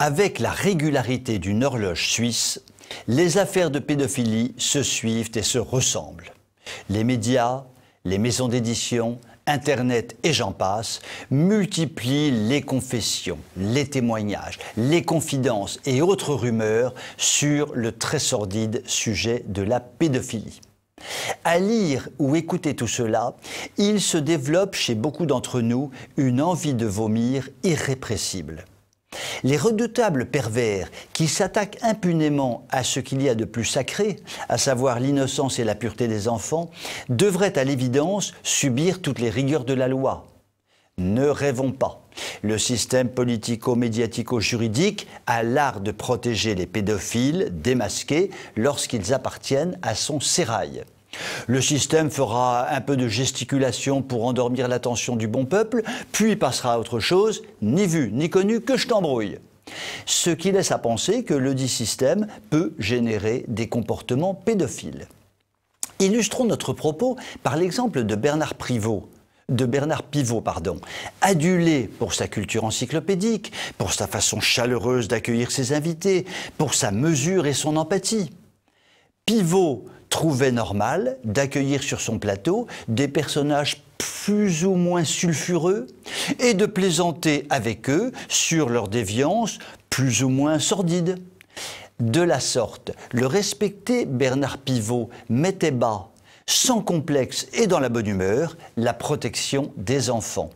Avec la régularité d'une horloge suisse, les affaires de pédophilie se suivent et se ressemblent. Les médias, les maisons d'édition, Internet et j'en passe multiplient les confessions, les témoignages, les confidences et autres rumeurs sur le très sordide sujet de la pédophilie. À lire ou écouter tout cela, il se développe chez beaucoup d'entre nous une envie de vomir irrépressible. Les redoutables pervers qui s'attaquent impunément à ce qu'il y a de plus sacré, à savoir l'innocence et la pureté des enfants, devraient à l'évidence subir toutes les rigueurs de la loi. Ne rêvons pas. Le système politico-médiatico-juridique a l'art de protéger les pédophiles démasqués lorsqu'ils appartiennent à son sérail. Le système fera un peu de gesticulation pour endormir l'attention du bon peuple, puis passera à autre chose, ni vu ni connu, que je t'embrouille. Ce qui laisse à penser que le dit système peut générer des comportements pédophiles. Illustrons notre propos par l'exemple de Bernard Pivot, adulé pour sa culture encyclopédique, pour sa façon chaleureuse d'accueillir ses invités, pour sa mesure et son empathie. Pivot trouvait normal d'accueillir sur son plateau des personnages plus ou moins sulfureux et de plaisanter avec eux sur leurs déviances plus ou moins sordides. De la sorte, le respecté Bernard Pivot mettait bas, sans complexe et dans la bonne humeur, la protection des enfants.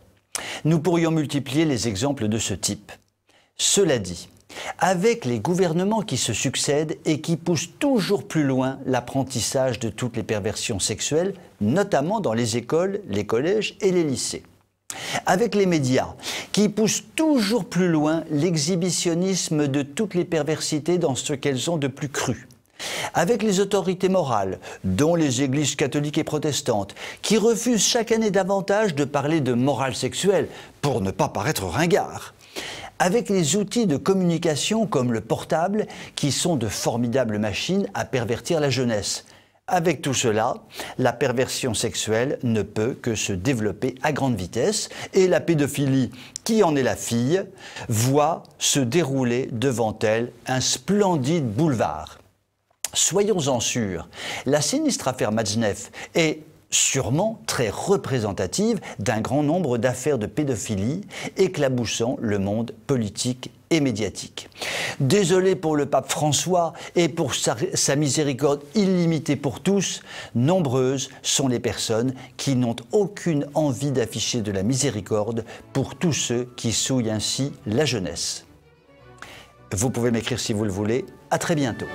Nous pourrions multiplier les exemples de ce type. Cela dit, avec les gouvernements qui se succèdent et qui poussent toujours plus loin l'apprentissage de toutes les perversions sexuelles, notamment dans les écoles, les collèges et les lycées. Avec les médias qui poussent toujours plus loin l'exhibitionnisme de toutes les perversités dans ce qu'elles ont de plus cru. Avec les autorités morales, dont les églises catholiques et protestantes, qui refusent chaque année davantage de parler de morale sexuelle pour ne pas paraître ringard. Avec les outils de communication comme le portable, qui sont de formidables machines à pervertir la jeunesse. Avec tout cela, la perversion sexuelle ne peut que se développer à grande vitesse et la pédophilie, qui en est la fille, voit se dérouler devant elle un splendide boulevard. Soyons-en sûrs, la sinistre affaire Matzneff est sûrement très représentative d'un grand nombre d'affaires de pédophilie éclaboussant le monde politique et médiatique. Désolé pour le pape François et pour sa miséricorde illimitée pour tous, nombreuses sont les personnes qui n'ont aucune envie d'afficher de la miséricorde pour tous ceux qui souillent ainsi la jeunesse. Vous pouvez m'écrire si vous le voulez. À très bientôt.